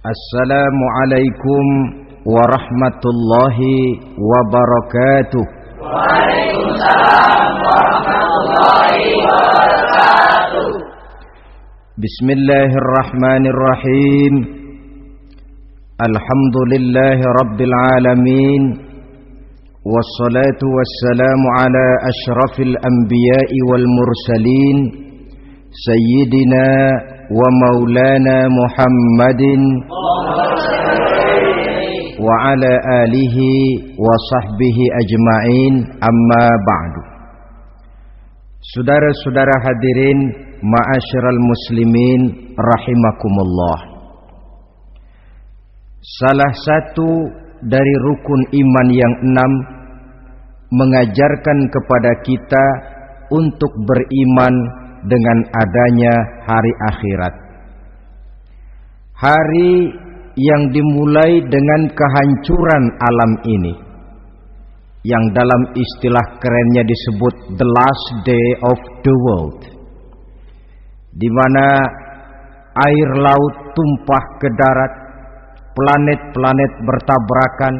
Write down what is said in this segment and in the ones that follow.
Assalamualaikum warahmatullahi wabarakatuh. Waalaikumsalam warahmatullahi wabarakatuh. Bismillahirrahmanirrahim. Alhamdulillahi rabbil alamin. Wassalatu wassalamu ala ashrafil anbiya'i wal mursalin, Sayyidina wa maulana Muhammadin wa ala alihi wa sahbihi ajma'in, amma ba'du. Saudara-saudara hadirin, ma'asyiral muslimin rahimakumullah. Salah satu dari rukun iman yang 6 mengajarkan kepada kita untuk beriman dengan adanya hari akhirat. Hari yang dimulai dengan kehancuran alam ini, yang dalam istilah kerennya disebut the last day of the world, di mana air laut tumpah ke darat, planet-planet bertabrakan,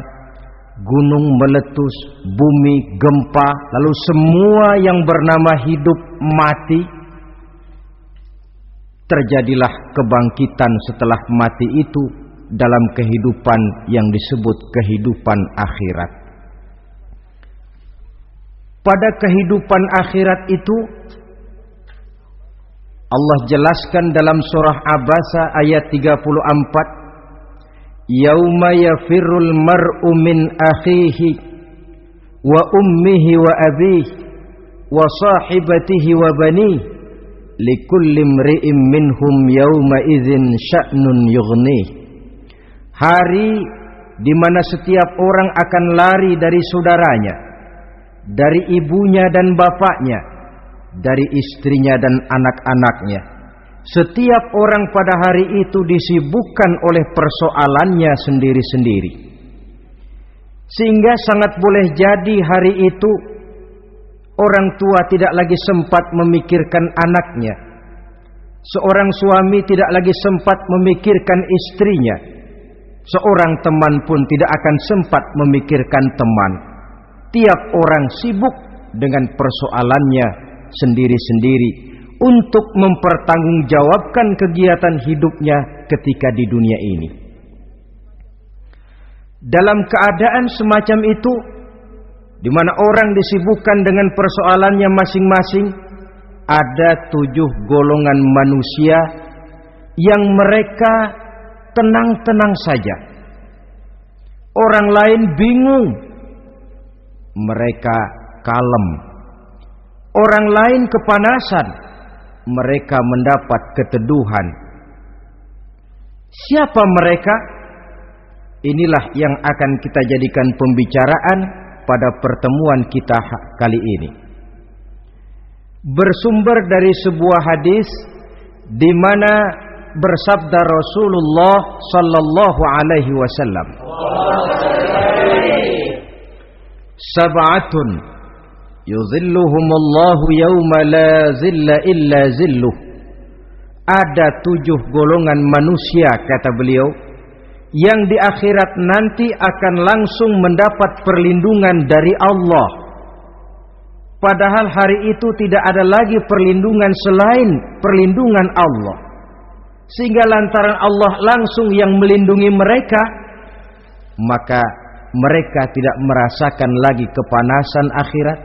gunung meletus, bumi gempa, lalu semua yang bernama hidup mati. Terjadilah kebangkitan setelah mati itu dalam kehidupan yang disebut kehidupan akhirat. Pada kehidupan akhirat itu Allah jelaskan dalam surah Abasa ayat 34, Yauma yafirrul mar'u min akhihi wa ummihi wa abihi wa sahibatihi wa banihi likulli imri'in minhum yauma idzin sya'nun yughnih. Hari di mana setiap orang akan lari dari saudaranya, dari ibunya dan bapaknya, dari istrinya dan anak-anaknya. Setiap orang pada hari itu disibukkan oleh persoalannya sendiri-sendiri. Sehingga sangat boleh jadi hari itu orang tua tidak lagi sempat memikirkan anaknya. Seorang suami tidak lagi sempat memikirkan istrinya. Seorang teman pun tidak akan sempat memikirkan teman. Tiap orang sibuk dengan persoalannya sendiri-sendiri untuk mempertanggungjawabkan kegiatan hidupnya ketika di dunia ini. Dalam keadaan semacam itu, di mana orang disibukkan dengan persoalannya masing-masing, ada 7 golongan manusia yang mereka tenang-tenang saja. Orang lain bingung, mereka kalem. Orang lain kepanasan, mereka mendapat keteduhan. Siapa mereka? Inilah yang akan kita jadikan pembicaraan pada pertemuan kita kali ini. Bersumber dari sebuah hadis di mana bersabda Rasulullah sallallahu alaihi wasallam, Sab'atun yuzilluhumullahu yawma la zilla illa zilluh. Ada 7 golongan manusia, kata beliau, yang di akhirat nanti akan langsung mendapat perlindungan dari Allah. Padahal hari itu tidak ada lagi perlindungan selain perlindungan Allah. Sehingga lantaran Allah langsung yang melindungi mereka, maka mereka tidak merasakan lagi kepanasan akhirat.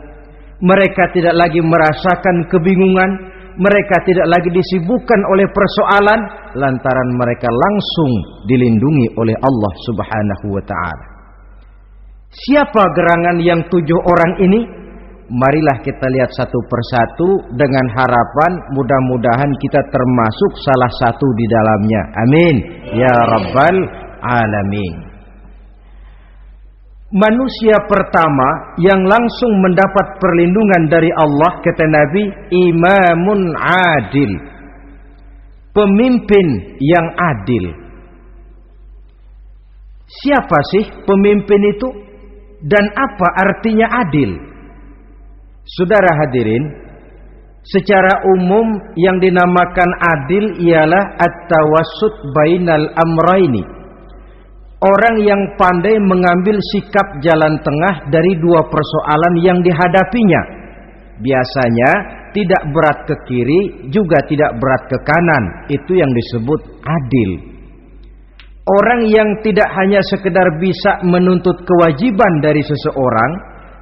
Mereka tidak lagi merasakan kebingungan. Mereka tidak lagi disibukkan oleh persoalan, lantaran mereka langsung dilindungi oleh Allah subhanahu wa ta'ala. Siapa gerangan yang 7 orang ini? Marilah kita lihat satu persatu dengan harapan mudah-mudahan kita termasuk salah satu di dalamnya. Amin ya rabbal alamin. Manusia pertama yang langsung mendapat perlindungan dari Allah, kata Nabi, imamun adil, pemimpin yang adil. Siapa sih pemimpin itu dan apa artinya adil? Saudara hadirin, Secara umum yang dinamakan adil ialah at-tawassut bainal amraini. Orang yang pandai mengambil sikap jalan tengah dari dua persoalan yang dihadapinya. Biasanya tidak berat ke kiri, juga tidak berat ke kanan. Itu yang disebut adil. Orang yang tidak hanya sekedar bisa menuntut kewajiban dari seseorang,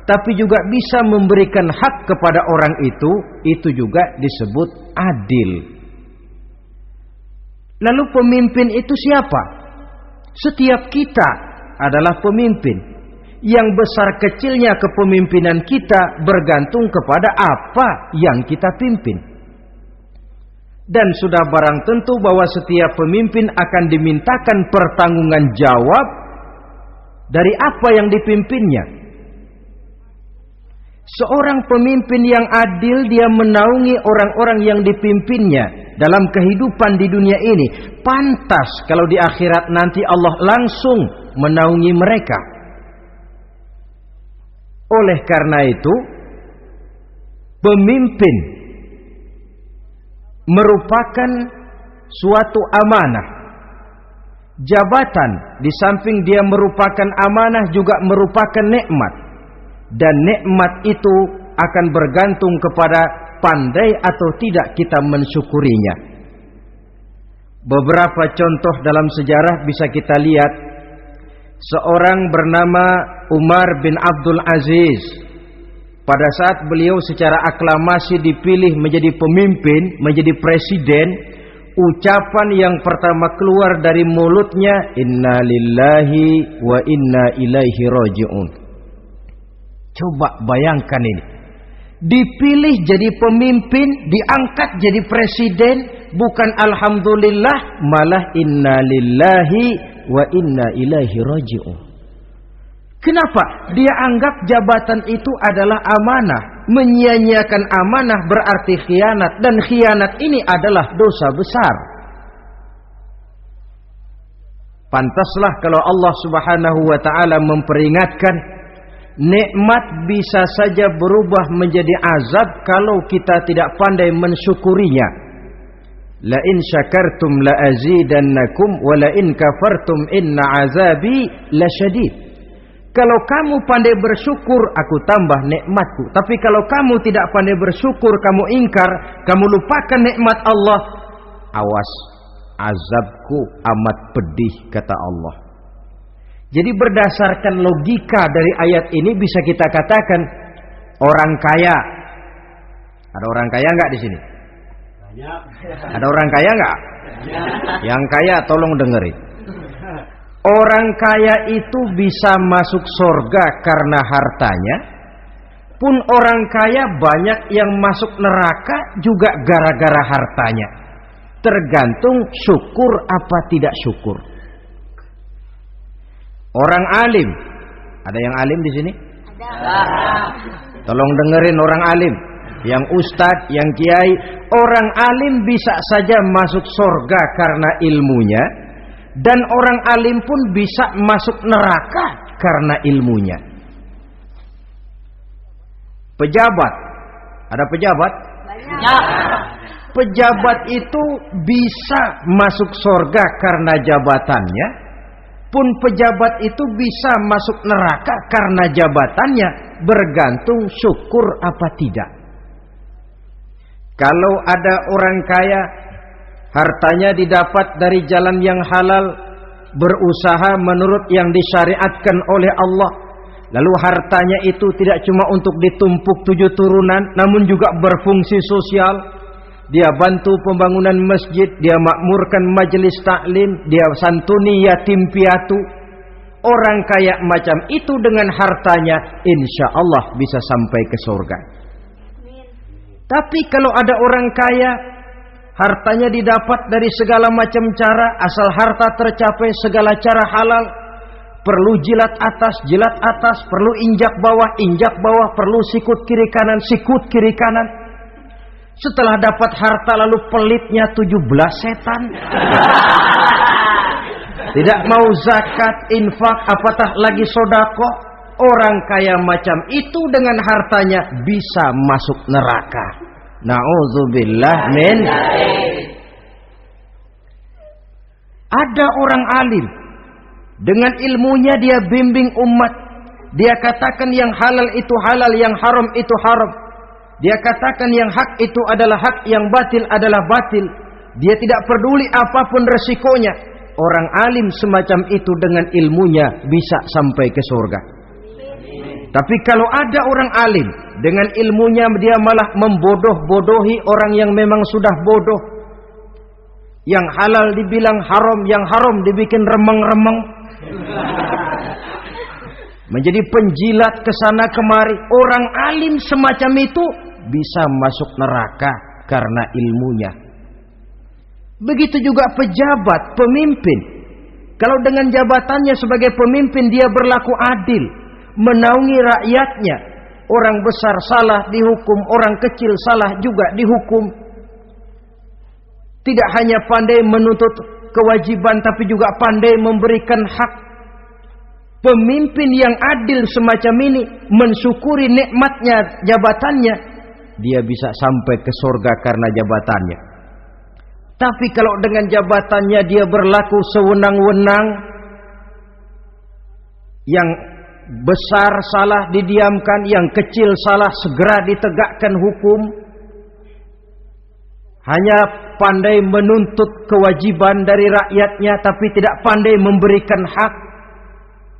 tapi juga bisa memberikan hak kepada orang itu juga disebut adil. Lalu pemimpin itu siapa? Setiap kita adalah pemimpin. Yang besar kecilnya kepemimpinan kita bergantung kepada apa yang kita pimpin. Dan sudah barang tentu bahwa setiap pemimpin akan dimintakan pertanggunggan jawab dari apa yang dipimpinnya. Seorang pemimpin yang adil, dia menaungi orang-orang yang dipimpinnya dalam kehidupan di dunia ini. Pantas kalau di akhirat nanti Allah langsung menaungi mereka. Oleh karena itu, pemimpin merupakan suatu amanah. Jabatan di samping dia merupakan amanah juga merupakan nikmat. Dan nikmat itu akan bergantung kepada pandai atau tidak kita mensyukurinya. Beberapa contoh dalam sejarah bisa kita lihat. Seorang bernama Umar bin Abdul Aziz. Pada saat beliau secara aklamasi dipilih menjadi pemimpin, menjadi presiden, ucapan yang pertama keluar dari mulutnya, inna lillahi wa inna ilaihi raji'un. Coba bayangkan ini. Dipilih jadi pemimpin, diangkat jadi presiden, bukan alhamdulillah, malah inna lillahi wa inna ilaihi raji'un. Kenapa? Dia anggap jabatan itu adalah amanah. Menyia-nyiakan amanah berarti khianat, dan khianat ini adalah dosa besar. Pantaslah kalau Allah Subhanahu wa taala memperingatkan, nikmat bisa saja berubah menjadi azab kalau kita tidak pandai mensyukurinya. La in syakartum la azidannakum wa la in kafartum inna azabi lasyadid. Kalau kamu pandai bersyukur, aku tambah nikmatku. Tapi kalau kamu tidak pandai bersyukur, kamu ingkar, kamu lupakan nikmat Allah, awas, azabku amat pedih, kata Allah. Jadi berdasarkan logika dari ayat ini bisa kita katakan, orang kaya. Ada orang kaya enggak di sini? Ada orang kaya enggak? Yang kaya tolong dengerin. Orang kaya itu bisa masuk surga karena hartanya. Pun orang kaya banyak yang masuk neraka juga gara-gara hartanya. Tergantung syukur apa tidak syukur. Orang alim. Ada yang alim di sini? Ada. Tolong dengerin orang alim. Yang ustadz, yang kiai. Orang alim bisa saja masuk surga karena ilmunya. Dan orang alim pun bisa masuk neraka karena ilmunya. Pejabat. Ada pejabat? Banyak. Pejabat itu bisa masuk surga karena jabatannya. Pun pejabat itu bisa masuk neraka karena jabatannya. Bergantung syukur apa tidak. Kalau ada orang kaya, hartanya didapat dari jalan yang halal, berusaha menurut yang disyariatkan oleh Allah. Lalu hartanya itu tidak cuma untuk ditumpuk 7 turunan, namun juga berfungsi sosial. Dia bantu pembangunan masjid, dia makmurkan majelis taklim, dia santuni yatim piatu. Orang kaya macam itu dengan hartanya, insya Allah bisa sampai ke surga. Tapi kalau ada orang kaya, hartanya didapat dari segala macam cara, asal harta tercapai segala cara halal. Perlu jilat atas, perlu injak bawah, perlu sikut kiri kiri kanan. Setelah dapat harta lalu pelitnya 17 setan. Tidak mau zakat, infak, apatah lagi sedekah. Orang kaya macam itu dengan hartanya bisa masuk neraka. Na'udzubillah min. Ada orang alim, dengan ilmunya dia bimbing umat. Dia katakan yang halal itu halal, yang haram itu haram. Dia katakan yang hak itu adalah hak, yang batil adalah batil. Dia tidak peduli apapun resikonya. Orang alim semacam itu dengan ilmunya bisa sampai ke surga. Tapi kalau ada orang alim, dengan ilmunya dia malah membodoh-bodohi orang yang memang sudah bodoh. Yang halal dibilang haram, yang haram dibikin remeng-remeng. Menjadi penjilat kesana kemari. Orang alim semacam itu bisa masuk neraka karena ilmunya. Begitu juga pejabat, pemimpin. Kalau dengan jabatannya sebagai pemimpin dia berlaku adil, menaungi rakyatnya. Orang besar salah dihukum, orang kecil salah juga dihukum. Tidak hanya pandai menuntut kewajiban, tapi juga pandai memberikan hak. Pemimpin yang adil semacam ini mensyukuri nikmatnya jabatannya, dia bisa sampai ke surga karena jabatannya. Tapi kalau dengan jabatannya dia berlaku sewenang-wenang, yang besar salah didiamkan, yang kecil salah segera ditegakkan hukum, hanya pandai menuntut kewajiban dari rakyatnya tapi tidak pandai memberikan hak,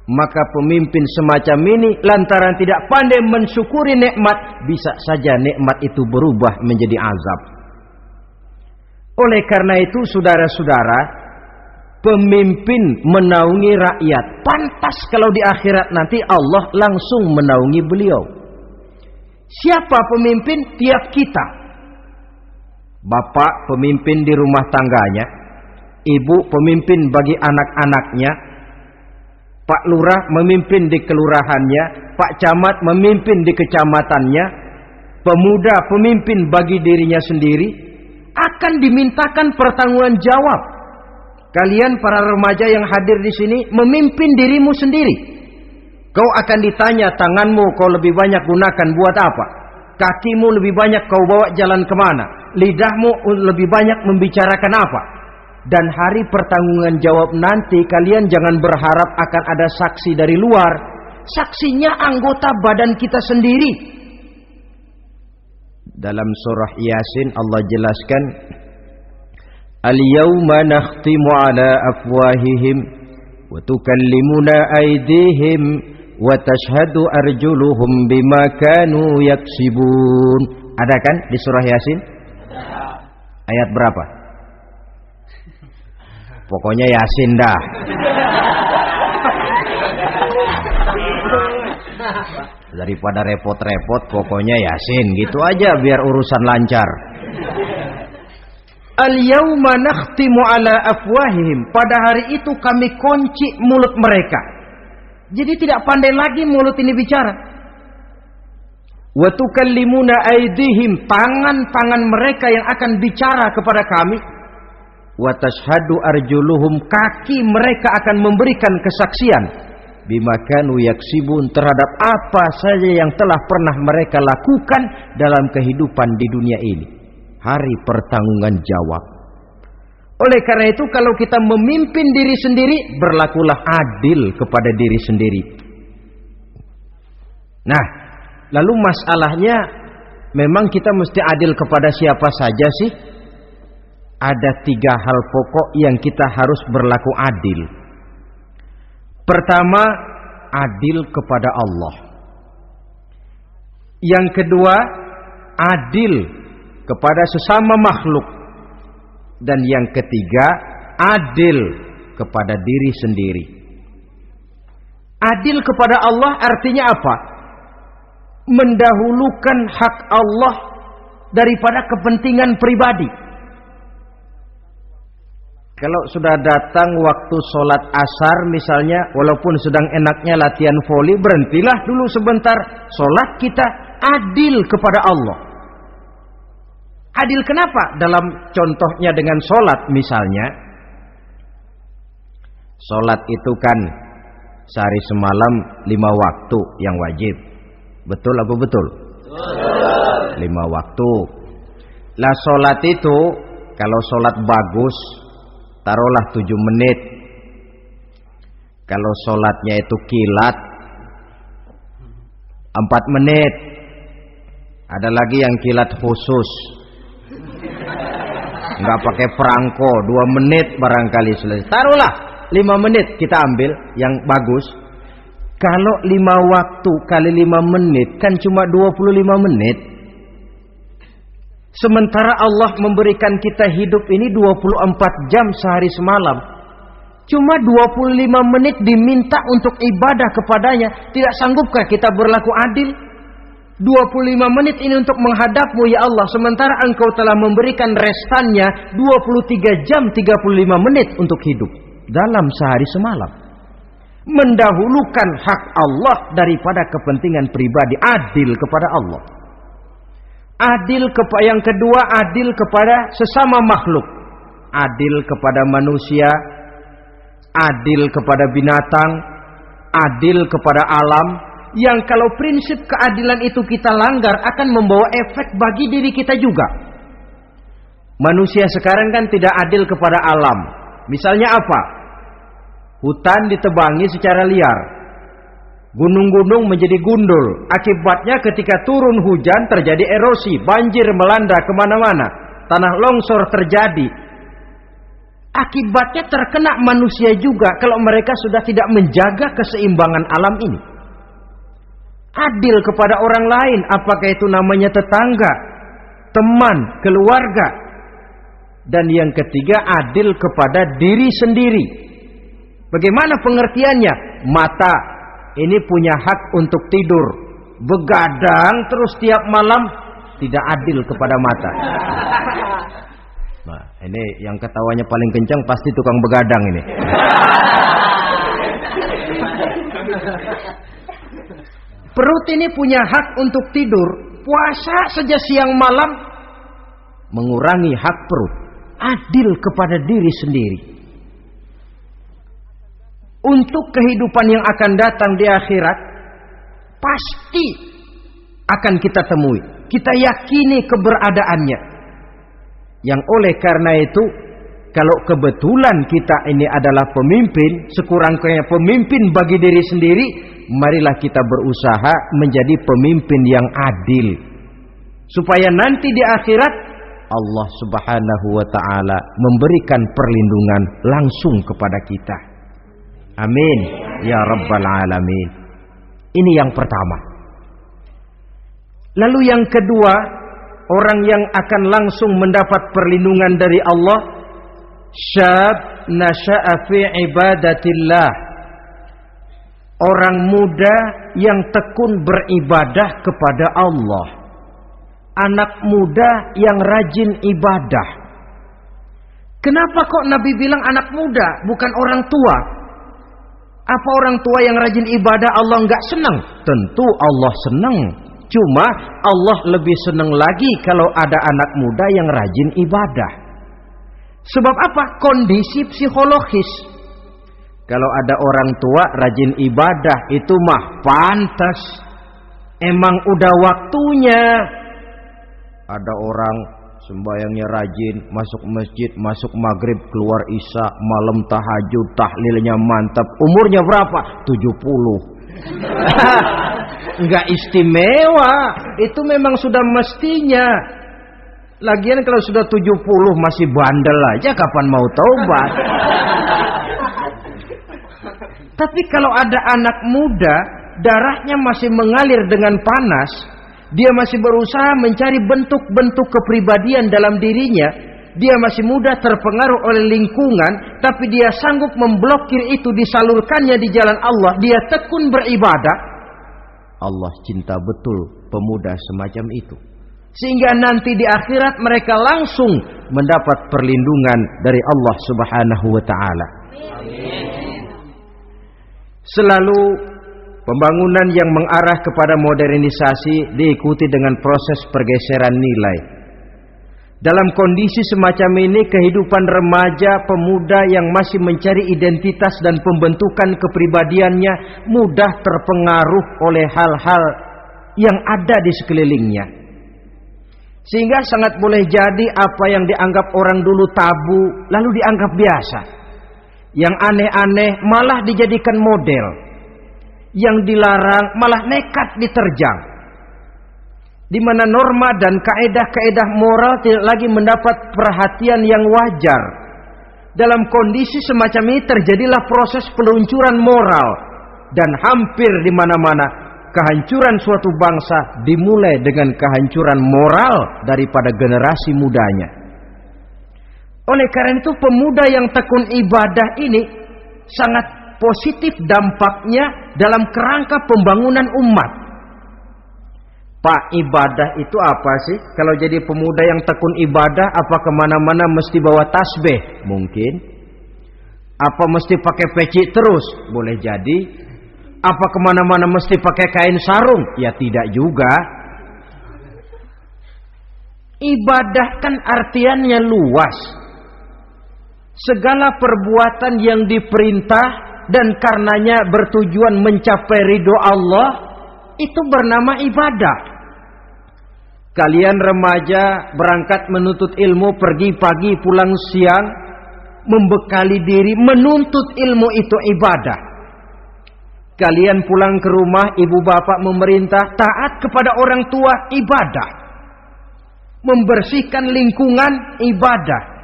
maka pemimpin semacam ini lantaran tidak pandai mensyukuri nikmat, bisa saja nikmat itu berubah menjadi azab. Oleh karena itu saudara-saudara, pemimpin menaungi rakyat, pantas kalau di akhirat nanti Allah langsung menaungi beliau. Siapa pemimpin? Tiap kita. Bapak pemimpin di rumah tangganya, ibu pemimpin bagi anak-anaknya, Pak Lurah memimpin di kelurahannya, Pak Camat memimpin di kecamatannya, pemuda pemimpin bagi dirinya sendiri, akan dimintakan pertanggungan jawab. Kalian para remaja yang hadir di sini memimpin dirimu sendiri. Kau akan ditanya, tanganmu kau lebih banyak gunakan buat apa? Kakimu lebih banyak kau bawa jalan kemana? Lidahmu lebih banyak membicarakan apa? Dan hari pertanggungan jawab nanti kalian jangan berharap akan ada saksi dari luar. Saksinya anggota badan kita sendiri. Dalam surah Yasin Allah jelaskan, Al-yawma nakhtimu ala afwahihim wa tukallimuna aydihim wa tashhadu arjuluhum bima kanu yaksibun. Ada kan di surah Yasin? Ayat berapa? Pokoknya Yasin dah. Daripada repot-repot, pokoknya Yasin gitu aja biar urusan lancar. Al-yawma nakhtimu ala afwahihim. Pada hari itu kami kunci mulut mereka. Jadi tidak pandai lagi mulut ini bicara. Wa tukallimuna aydihim, tangan-tangan mereka yang akan bicara kepada kami. Wa tashhadu arjuluhum, kaki mereka akan memberikan kesaksian bima kanu yaksibun, terhadap apa saja yang telah pernah mereka lakukan dalam kehidupan di dunia ini. Hari pertanggungan jawab. Oleh karena itu kalau kita memimpin diri sendiri, berlakulah adil kepada diri sendiri. Nah, lalu masalahnya memang kita mesti adil kepada siapa saja sih? Ada 3 hal pokok yang kita harus berlaku adil. Pertama, adil kepada Allah. Yang kedua, adil kepada sesama makhluk. Dan yang ketiga, adil kepada diri sendiri. Adil kepada Allah artinya apa? Mendahulukan hak Allah daripada kepentingan pribadi. Kalau sudah datang waktu sholat asar misalnya, walaupun sedang enaknya latihan voli, berhentilah dulu sebentar. Sholat kita adil kepada Allah. Adil kenapa? Dalam contohnya dengan sholat misalnya. Sholat itu kan sehari semalam 5 waktu yang wajib. Betul apa betul? Betul. 5 waktu. Lah sholat itu, kalau sholat bagus, taruhlah 7 menit. Kalau sholatnya itu kilat, 4 menit. Ada lagi yang kilat khusus, nggak pakai perangko, 2 menit barangkali selesai. Taruhlah 5 menit kita ambil yang bagus. Kalau 5 waktu kali 5 menit kan cuma 25 menit. Sementara Allah memberikan kita hidup ini 24 jam sehari semalam. Cuma 25 menit diminta untuk ibadah kepadanya. Tidak sanggupkah kita berlaku adil? 25 menit ini untuk menghadapmu ya Allah. Sementara engkau telah memberikan restannya 23 jam 35 menit untuk hidup dalam sehari semalam. Mendahulukan hak Allah daripada kepentingan pribadi. Adil kepada Allah. Adil kepada yang kedua, adil kepada sesama makhluk. Adil kepada manusia, adil kepada binatang, adil kepada alam. Yang kalau prinsip keadilan itu kita langgar akan membawa efek bagi diri kita juga. Manusia sekarang kan tidak adil kepada alam. Misalnya apa? Hutan ditebangi secara liar, gunung-gunung menjadi gundul. Akibatnya ketika turun hujan terjadi erosi, banjir melanda kemana-mana, tanah longsor terjadi. Akibatnya terkena manusia juga kalau mereka sudah tidak menjaga keseimbangan alam ini. Adil kepada orang lain, apakah itu namanya tetangga, teman, keluarga. Dan yang ketiga, adil kepada diri sendiri. Bagaimana pengertiannya? Mata ini punya hak untuk tidur. Begadang terus tiap malam, tidak adil kepada mata. Nah, ini yang ketawanya paling kencang pasti tukang begadang ini. Perut ini punya hak untuk tidur. Puasa saja siang malam mengurangi hak perut. Adil kepada diri sendiri. Untuk kehidupan yang akan datang di akhirat, pasti akan kita temui. Kita yakini keberadaannya. Yang oleh karena itu, kalau kebetulan kita ini adalah pemimpin, sekurang-kurangnya pemimpin bagi diri sendiri, marilah kita berusaha menjadi pemimpin yang adil. Supaya nanti di akhirat, Allah Subhanahu wa ta'ala memberikan perlindungan langsung kepada kita. Amin ya rabbal alamin. Ini yang pertama. Lalu yang kedua, orang yang akan langsung mendapat perlindungan dari Allah, syab nasha'a fi ibadatillah. Orang muda yang tekun beribadah kepada Allah. Anak muda yang rajin ibadah. Kenapa kok Nabi bilang anak muda, bukan orang tua? Apa orang tua yang rajin ibadah Allah enggak senang? Tentu Allah senang. Cuma Allah lebih senang lagi kalau ada anak muda yang rajin ibadah. Sebab apa? Kondisi psikologis. Kalau ada orang tua rajin ibadah, itu mah pantas. Emang udah waktunya. Ada orang sembayangnya rajin, masuk masjid, masuk maghrib, keluar isya, malam tahajud, tahlilnya mantap. Umurnya berapa? 70. Enggak istimewa. Itu memang sudah mestinya. Lagian kalau sudah 70 masih bandel aja, kapan mau taubat? Tapi kalau ada anak muda, darahnya masih mengalir dengan panas, dia masih berusaha mencari bentuk-bentuk kepribadian dalam dirinya, dia masih mudah terpengaruh oleh lingkungan, tapi dia sanggup memblokir itu, disalurkannya di jalan Allah, dia tekun beribadah. Allah cinta betul pemuda semacam itu. Sehingga nanti di akhirat mereka langsung mendapat perlindungan dari Allah Subhanahu wa ta'ala. Selalu pembangunan yang mengarah kepada modernisasi diikuti dengan proses pergeseran nilai. Dalam kondisi semacam ini, kehidupan remaja pemuda yang masih mencari identitas dan pembentukan kepribadiannya mudah terpengaruh oleh hal-hal yang ada di sekelilingnya. Sehingga sangat boleh jadi apa yang dianggap orang dulu tabu lalu dianggap biasa. Yang aneh-aneh malah dijadikan model. Yang dilarang malah nekat diterjang. Di mana norma dan kaedah-kaedah moral tidak lagi mendapat perhatian yang wajar. Dalam kondisi semacam ini terjadilah proses peluncuran moral. Dan hampir di mana-mana kehancuran suatu bangsa dimulai dengan kehancuran moral daripada generasi mudanya. Oleh karena itu pemuda yang tekun ibadah ini sangat positif dampaknya dalam kerangka pembangunan umat. Pak, ibadah itu apa sih? Kalau jadi pemuda yang tekun ibadah, apa kemana-mana mesti bawa tasbih? Mungkin. Apa mesti pakai peci terus? Boleh jadi. Apa kemana-mana mesti pakai kain sarung? Ya tidak juga. Ibadah kan artiannya luas. Segala perbuatan yang diperintah dan karenanya bertujuan mencapai ridho Allah, itu bernama ibadah. Kalian remaja berangkat menuntut ilmu, pergi pagi pulang siang, membekali diri menuntut ilmu, itu ibadah. Kalian pulang ke rumah, ibu bapak memerintah taat kepada orang tua, ibadah. Membersihkan lingkungan, ibadah.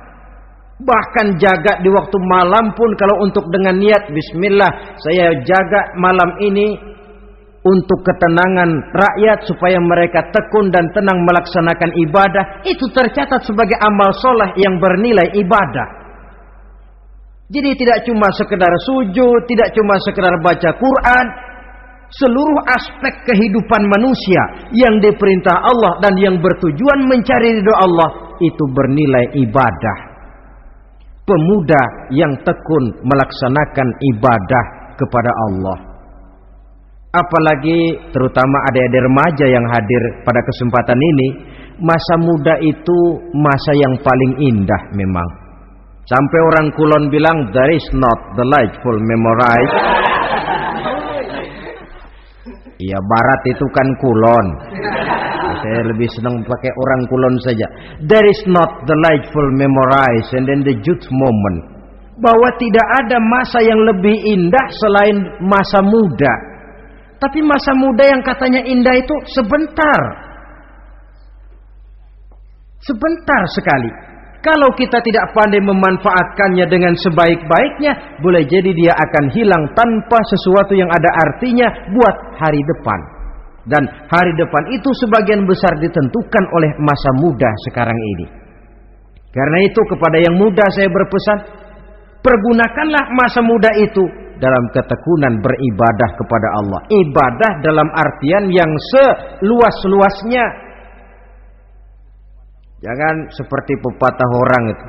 Bahkan jaga di waktu malam pun kalau untuk dengan niat bismillah, saya jaga malam ini untuk ketenangan rakyat supaya mereka tekun dan tenang melaksanakan ibadah, itu tercatat sebagai amal soleh yang bernilai ibadah. Jadi tidak cuma sekedar sujud, tidak cuma sekedar baca Quran, seluruh aspek kehidupan manusia yang diperintah Allah dan yang bertujuan mencari ridho Allah itu bernilai ibadah. Pemuda yang tekun melaksanakan ibadah kepada Allah. Apalagi terutama adik-adik remaja yang hadir pada kesempatan ini, masa muda itu masa yang paling indah memang. Sampai orang Kulon bilang, there is not delightful memorize. Iya, Barat itu kan Kulon. Saya lebih senang pakai orang Kulon saja. There is not delightful memorize and then the youth moment. Bahwa tidak ada masa yang lebih indah selain masa muda. Tapi masa muda yang katanya indah itu sebentar. Sebentar sekali. Kalau kita tidak pandai memanfaatkannya dengan sebaik-baiknya, boleh jadi dia akan hilang tanpa sesuatu yang ada artinya buat hari depan. Dan hari depan itu sebagian besar ditentukan oleh masa muda sekarang ini. Karena itu kepada yang muda saya berpesan, pergunakanlah masa muda itu dalam ketekunan beribadah kepada Allah. Ibadah dalam artian yang seluas-luasnya. Jangan seperti pepatah orang itu.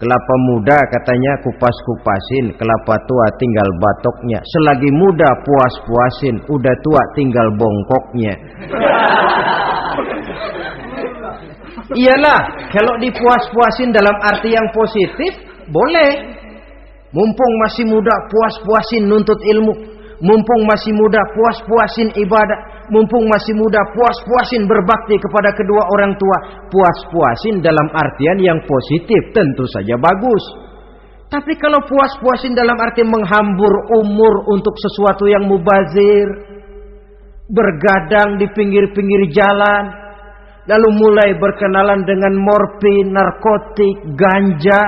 Kelapa muda katanya kupas-kupasin, kelapa tua tinggal batoknya. Selagi muda puas-puasin, udah tua tinggal bongkoknya. Iyalah, kalau dipuas-puasin dalam arti yang positif, boleh. Mumpung masih muda, puas-puasin nuntut ilmu. Mumpung masih muda, puas-puasin ibadah. Mumpung masih muda, puas-puasin berbakti kepada kedua orang tua. Puas-puasin dalam artian yang positif, tentu saja bagus. Tapi kalau puas-puasin dalam arti menghambur umur untuk sesuatu yang mubazir, bergadang di pinggir-pinggir jalan, lalu mulai berkenalan dengan morfin, narkotik, ganja,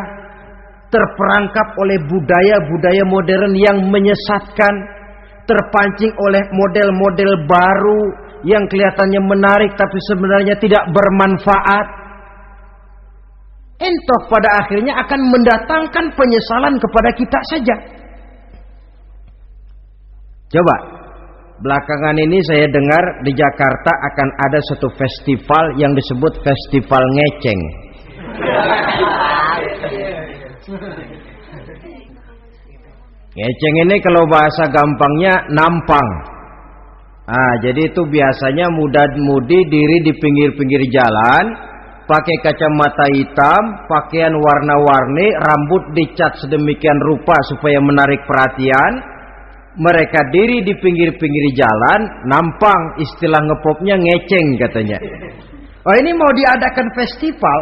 terperangkap oleh budaya-budaya modern yang menyesatkan, terpancing oleh model-model baru yang kelihatannya menarik tapi sebenarnya tidak bermanfaat, entah pada akhirnya akan mendatangkan penyesalan kepada kita saja. Coba, belakangan ini saya dengar di Jakarta akan ada satu festival yang disebut Festival Ngeceng. Ngeceng ini kalau bahasa gampangnya nampang. Jadi itu biasanya muda-mudi diri di pinggir-pinggir jalan, pakai kacamata hitam, pakaian warna-warni, rambut dicat sedemikian rupa supaya menarik perhatian. Mereka diri di pinggir-pinggir jalan, nampang, istilah ngepopnya ngeceng katanya. Oh, ini mau diadakan festival,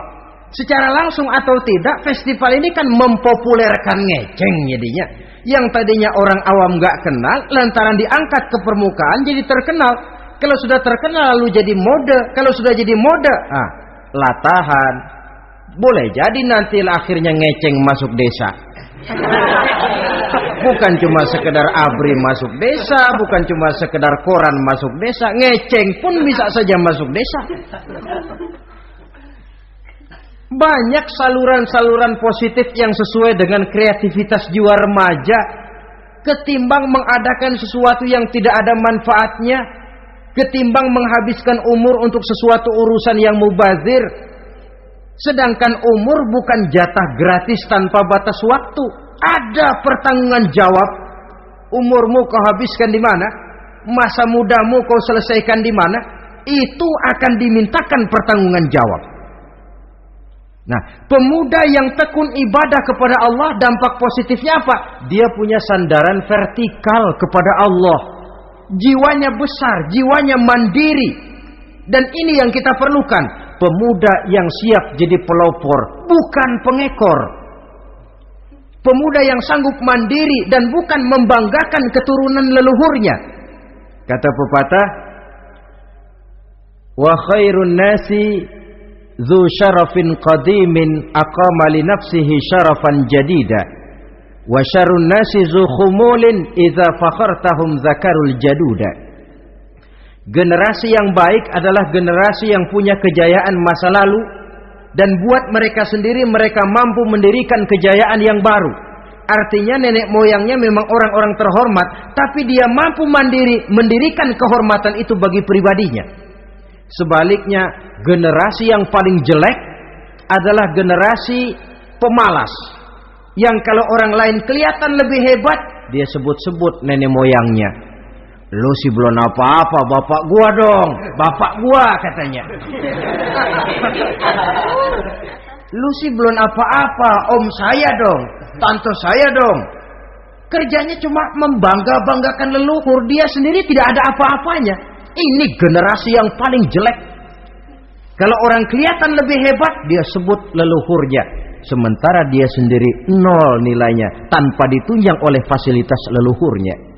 secara langsung atau tidak, festival ini kan mempopulerkan ngeceng jadinya. Yang tadinya orang awam gak kenal, lantaran diangkat ke permukaan jadi terkenal. Kalau sudah terkenal lalu jadi mode. Kalau sudah jadi mode, latahan. Boleh jadi nanti akhirnya ngeceng masuk desa. Bukan cuma sekedar ABRI masuk desa, bukan cuma sekedar koran masuk desa, ngeceng pun bisa saja masuk desa. Banyak saluran-saluran positif yang sesuai dengan kreativitas jiwa remaja, ketimbang mengadakan sesuatu yang tidak ada manfaatnya, ketimbang menghabiskan umur untuk sesuatu urusan yang mubazir. Sedangkan umur bukan jatah gratis tanpa batas waktu. Ada pertanggungan jawab. Umurmu kau habiskan di mana? Masa mudamu kau selesaikan di mana? Itu akan dimintakan pertanggungan jawab. Nah, pemuda yang tekun ibadah kepada Allah, dampak positifnya apa? Dia punya sandaran vertikal kepada Allah. Jiwanya besar, jiwanya mandiri. Dan ini yang kita perlukan. Pemuda yang siap jadi pelopor, bukan pengekor. Pemuda yang sanggup mandiri dan bukan membanggakan keturunan leluhurnya. Kata pepatah, wa khairun nasi dzu syarafin qadimin aqama li nafsihi syarafan jadida wa syarrun nasi dzu khumulin idza fakhartahum zakarul jaduda. Generasi yang baik adalah generasi yang punya kejayaan masa lalu, dan buat mereka sendiri mereka mampu mendirikan kejayaan yang baru. Artinya nenek moyangnya memang orang-orang terhormat, tapi dia mampu mandiri mendirikan kehormatan itu bagi pribadinya. Sebaliknya, generasi yang paling jelek adalah generasi pemalas, yang kalau orang lain kelihatan lebih hebat, dia sebut-sebut nenek moyangnya. Lu sih belum apa-apa, bapak gua dong. Bapak gua katanya. Lu sih belum apa-apa, om saya dong. Tante saya dong. Kerjanya cuma membangga-banggakan leluhur. Dia sendiri tidak ada apa-apanya. Ini generasi yang paling jelek. Kalau orang kelihatan lebih hebat, dia sebut leluhurnya. Sementara dia sendiri nol nilainya, tanpa ditunjang oleh fasilitas leluhurnya.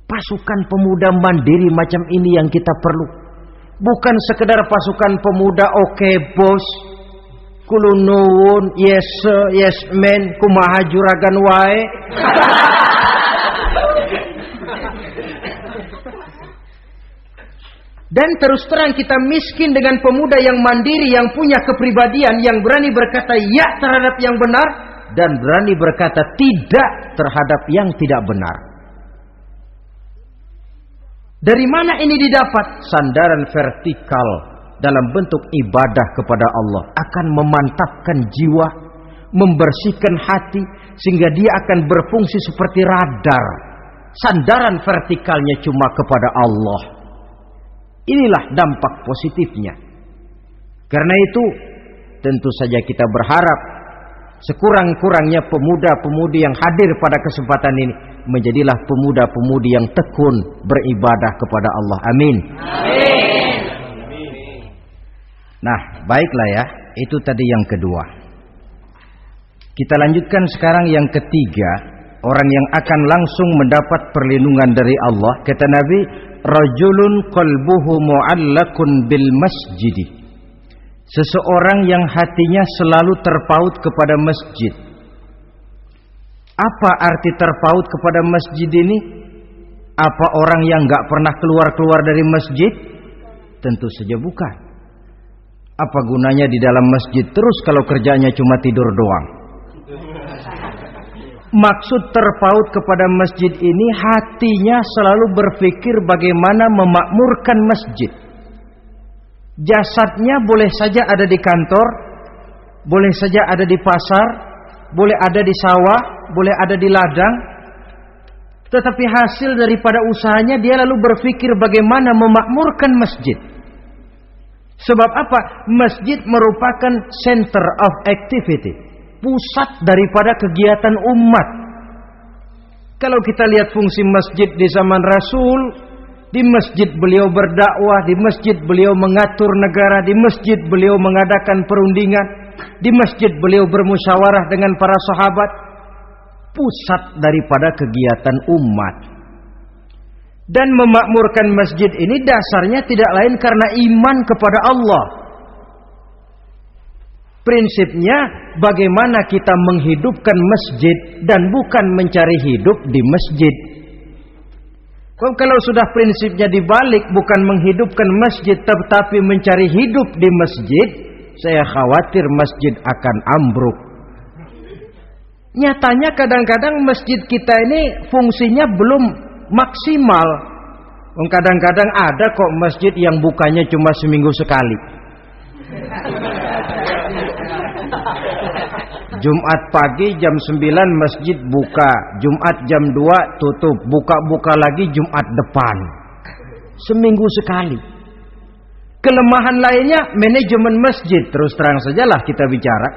Pasukan pemuda mandiri macam ini yang kita perlu. Bukan sekedar pasukan pemuda oke bos, kulun nuwun, yes sir, yes man, kumaha juragan wae. Dan terus terang kita miskin dengan pemuda yang mandiri, yang punya kepribadian, yang berani berkata ya terhadap yang benar dan berani berkata tidak terhadap yang tidak benar. Dari mana ini didapat? Sandaran vertikal dalam bentuk ibadah kepada Allah akan memantapkan jiwa, membersihkan hati, sehingga dia akan berfungsi seperti radar. Sandaran vertikalnya cuma kepada Allah. Inilah dampak positifnya. Karena itu tentu saja kita berharap sekurang-kurangnya pemuda-pemudi yang hadir pada kesempatan ini menjadilah pemuda-pemudi yang tekun beribadah kepada Allah. Amin. Amin. Nah, baiklah ya. Itu tadi yang kedua. Kita lanjutkan sekarang yang ketiga. Orang yang akan langsung mendapat perlindungan dari Allah. Kata Nabi, rajulun qalbuhu mu'allakun bil masjidi. Seseorang yang hatinya selalu terpaut kepada masjid. Apa arti terpaut kepada masjid ini? Apa orang yang gak pernah keluar-keluar dari masjid? Tentu saja bukan. Apa gunanya di dalam masjid terus kalau kerjanya cuma tidur doang? Maksud terpaut kepada masjid ini, hatinya selalu berpikir bagaimana memakmurkan masjid. Jasadnya boleh saja ada di kantor, boleh saja ada di pasar, boleh ada di sawah, boleh ada di ladang, tetapi hasil daripada usahanya dia lalu berpikir bagaimana memakmurkan masjid. Sebab apa? Masjid merupakan center of activity, pusat daripada kegiatan umat. Kalau kita lihat fungsi masjid di zaman Rasul, Di masjid beliau berdakwah, di masjid beliau mengatur negara, di masjid beliau mengadakan perundingan, di masjid beliau bermusyawarah dengan para sahabat. Pusat daripada kegiatan umat. Dan memakmurkan masjid ini dasarnya tidak lain karena iman kepada Allah. Prinsipnya bagaimana kita menghidupkan masjid dan bukan mencari hidup di masjid. Kalau sudah prinsipnya dibalik, bukan menghidupkan masjid tetapi mencari hidup di masjid, saya khawatir masjid akan ambruk. Nyatanya kadang-kadang masjid kita ini fungsinya belum maksimal. Kadang-kadang ada kok masjid yang bukanya cuma seminggu sekali. Jumat pagi jam 9 masjid buka, Jumat jam 2 tutup, buka-buka lagi Jumat depan. Seminggu sekali. Kelemahan lainnya manajemen masjid, terus terang sajalah kita bicara.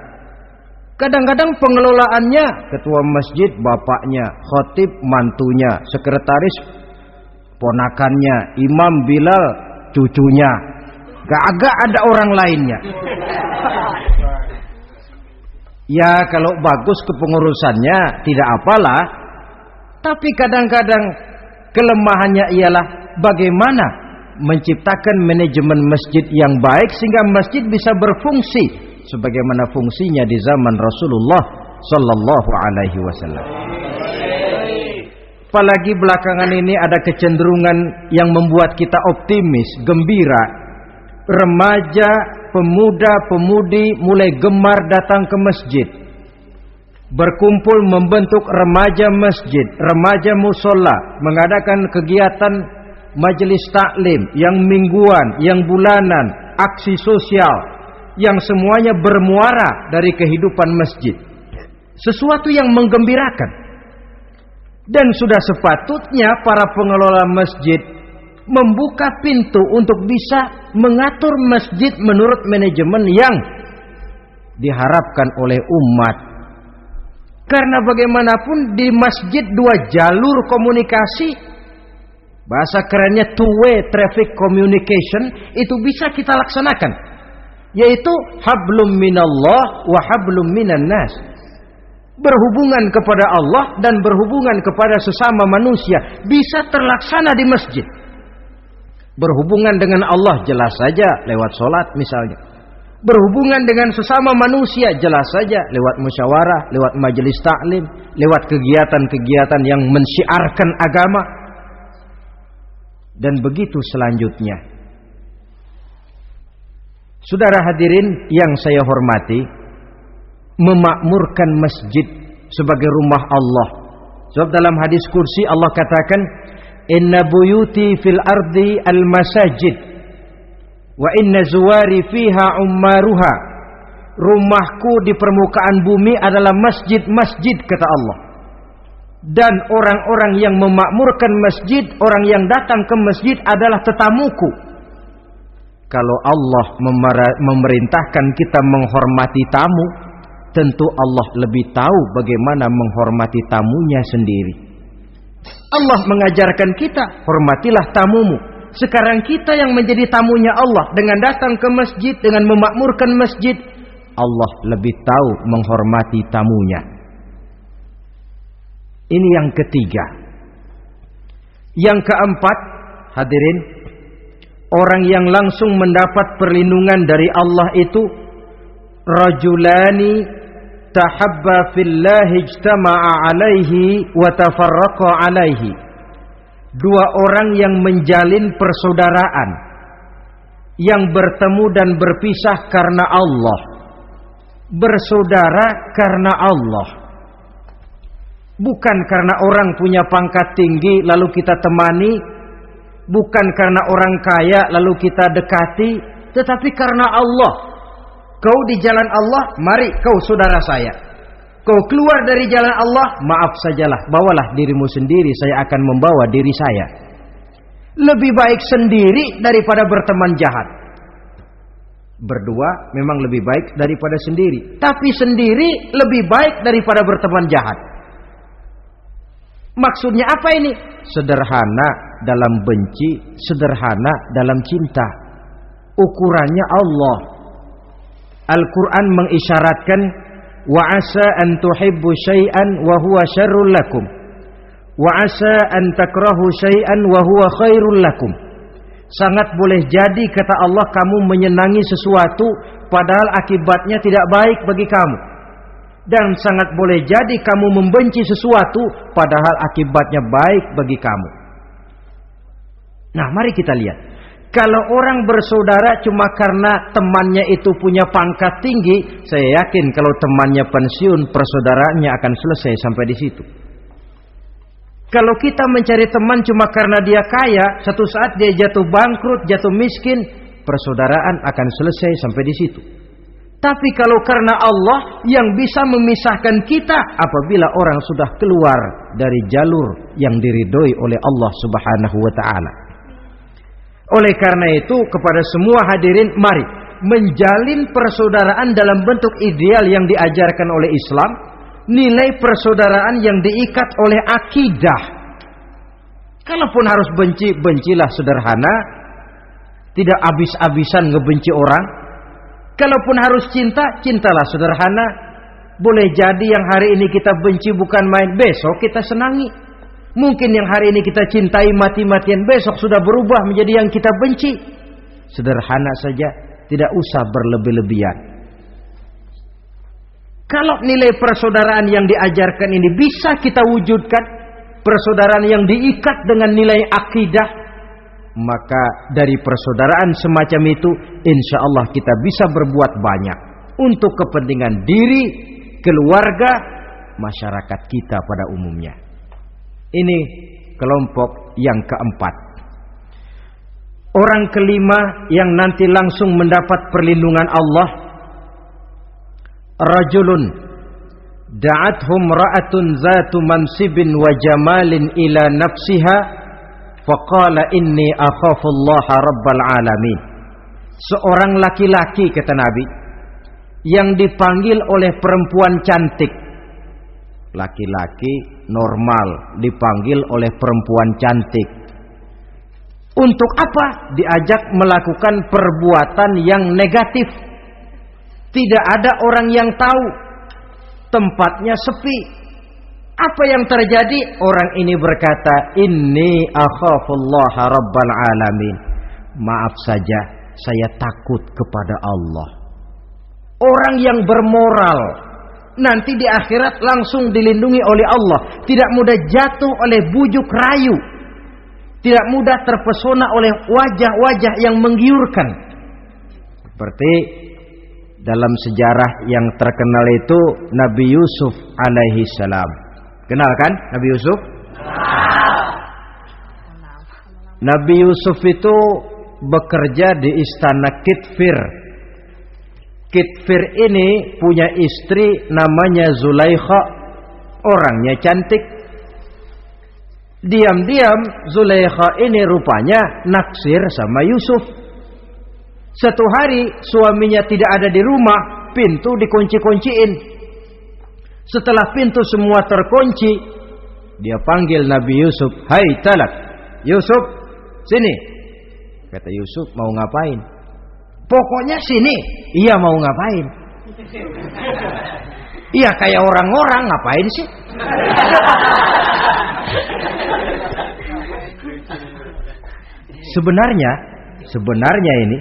Kadang-kadang pengelolaannya ketua masjid bapaknya, khotib mantunya, sekretaris ponakannya, imam Bilal cucunya. Gak ada orang lainnya. Ya kalau bagus kepengurusannya tidak apalah. Tapi kadang-kadang kelemahannya ialah bagaimana menciptakan manajemen masjid yang baik sehingga masjid bisa berfungsi sebagaimana fungsinya di zaman Rasulullah sallallahu alaihi wasallam. Apalagi belakangan ini ada kecenderungan yang membuat kita optimis, gembira. Remaja, pemuda-pemudi mulai gemar datang ke masjid. Berkumpul membentuk remaja masjid, remaja musola, mengadakan kegiatan majelis taklim yang mingguan, yang bulanan, aksi sosial yang semuanya bermuara dari kehidupan masjid. Sesuatu yang menggembirakan. Dan sudah sepatutnya para pengelola masjid membuka pintu untuk bisa mengatur masjid menurut manajemen yang diharapkan oleh umat. Karena bagaimanapun di masjid dua jalur komunikasi, bahasa kerennya two-way traffic communication, itu bisa kita laksanakan. Yaitu hablum minallah wa hablum minan nas. Berhubungan kepada Allah dan berhubungan kepada sesama manusia bisa terlaksana di masjid. Berhubungan dengan Allah jelas saja lewat sholat misalnya. Berhubungan dengan sesama manusia jelas saja lewat musyawarah, lewat majelis taklim, lewat kegiatan-kegiatan yang mensyiarkan agama. Dan begitu selanjutnya. Saudara hadirin yang saya hormati, memakmurkan masjid sebagai rumah Allah. Sebab dalam hadis kursi Allah katakan, inna buyuti fil ardi al masajid wa inna zuwari fiha ummaruha. Rumahku di permukaan bumi adalah masjid-masjid kata Allah. Dan orang-orang yang memakmurkan masjid, orang yang datang ke masjid adalah tetamuku. Kalau Allah memerintahkan kita menghormati tamu, tentu Allah lebih tahu bagaimana menghormati tamunya sendiri. Allah mengajarkan kita, hormatilah tamumu. Sekarang kita yang menjadi tamunya Allah dengan datang ke masjid, dengan memakmurkan masjid, Allah lebih tahu menghormati tamunya. Ini yang ketiga. Yang keempat, hadirin, orang yang langsung mendapat perlindungan dari Allah itu rajulani tahabba fillahi ijtama'a alaihi wa tafarraqa alaihi. Dua orang yang menjalin persaudaraan, yang bertemu dan berpisah karena Allah, bersaudara karena Allah. Bukan karena orang punya pangkat tinggi lalu kita temani, bukan karena orang kaya lalu kita dekati, tetapi karena Allah. Kau di jalan Allah, mari kau saudara saya. Kau keluar dari jalan Allah, maaf sajalah, bawalah dirimu sendiri, saya akan membawa diri saya. Lebih baik sendiri daripada berteman jahat. Berdua memang lebih baik daripada sendiri, tapi sendiri lebih baik daripada berteman jahat. Maksudnya apa ini? Sederhana. dalam benci, sederhana dalam cinta. Ukurannya Allah. Al-Quran mengisyaratkan, wa asa an tuhibbu syai'an wa huwa syarrul lakum, wa asa an takrahu syai'an wa huwa khairul lakum. Sangat boleh jadi, kata Allah, kamu menyenangi sesuatu padahal akibatnya tidak baik bagi kamu. Dan sangat boleh jadi kamu membenci sesuatu padahal akibatnya baik bagi kamu. Nah, mari kita lihat. Kalau orang bersaudara cuma karena temannya itu punya pangkat tinggi, saya yakin kalau temannya pensiun, persaudaraannya akan selesai sampai di situ. Kalau kita mencari teman cuma karena dia kaya, satu saat dia jatuh bangkrut, jatuh miskin, persaudaraan akan selesai sampai di situ. Tapi kalau karena Allah yang bisa memisahkan kita apabila orang sudah keluar dari jalur yang diridhoi oleh Allah Subhanahu wa taala. Oleh karena itu, kepada semua hadirin, mari menjalin persaudaraan dalam bentuk ideal yang diajarkan oleh Islam, nilai persaudaraan yang diikat oleh akidah. Kalaupun harus benci, bencilah sederhana, tidak habis-habisan ngebenci orang. Kalaupun harus cinta, cintalah sederhana. Boleh jadi yang hari ini kita benci bukan main, besok kita senangi. Mungkin yang hari ini kita cintai mati-matian, besok sudah berubah menjadi yang kita benci. Sederhana saja, tidak usah berlebih-lebihan. Kalau nilai persaudaraan yang diajarkan ini bisa kita wujudkan, persaudaraan yang diikat dengan nilai akidah, maka dari persaudaraan semacam itu, insya Allah kita bisa berbuat banyak untuk kepentingan diri, keluarga, masyarakat kita pada umumnya. Ini kelompok yang keempat. Orang kelima yang nanti langsung mendapat perlindungan Allah, rajulun da'athum ra'atun zatu mansibin wa jamalin ila nafsiha faqala inni akhafullaha rabbal alamin. Seorang laki-laki, kata Nabi, yang dipanggil oleh perempuan cantik. Laki-laki normal dipanggil oleh perempuan cantik. Untuk apa? Diajak melakukan perbuatan yang negatif. Tidak ada orang yang tahu. Tempatnya sepi. Apa yang terjadi? Orang ini berkata, inni akhafullaha rabbal alamin. Maaf saja, saya takut kepada Allah. Orang yang bermoral nanti di akhirat langsung dilindungi oleh Allah. Tidak mudah jatuh oleh bujuk rayu. Tidak mudah terpesona oleh wajah-wajah yang menggiurkan. Seperti dalam sejarah yang terkenal itu Nabi Yusuf alaihi salam. Kenal kan Nabi Yusuf? Nabi Yusuf itu bekerja di istana Kitfir. Kitfir ini punya istri namanya Zulaikha. Orangnya cantik. Diam-diam Zulaikha ini rupanya naksir sama Yusuf. Satu hari suaminya tidak ada di rumah, pintu dikunci-kunciin. Setelah pintu semua terkunci, dia panggil Nabi Yusuf, "Hai Talak, Yusuf, sini." Kata Yusuf, "Mau ngapain?" "Pokoknya sini." "Iya, mau ngapain?" "Iya, kayak orang-orang, ngapain sih?" Sebenarnya ini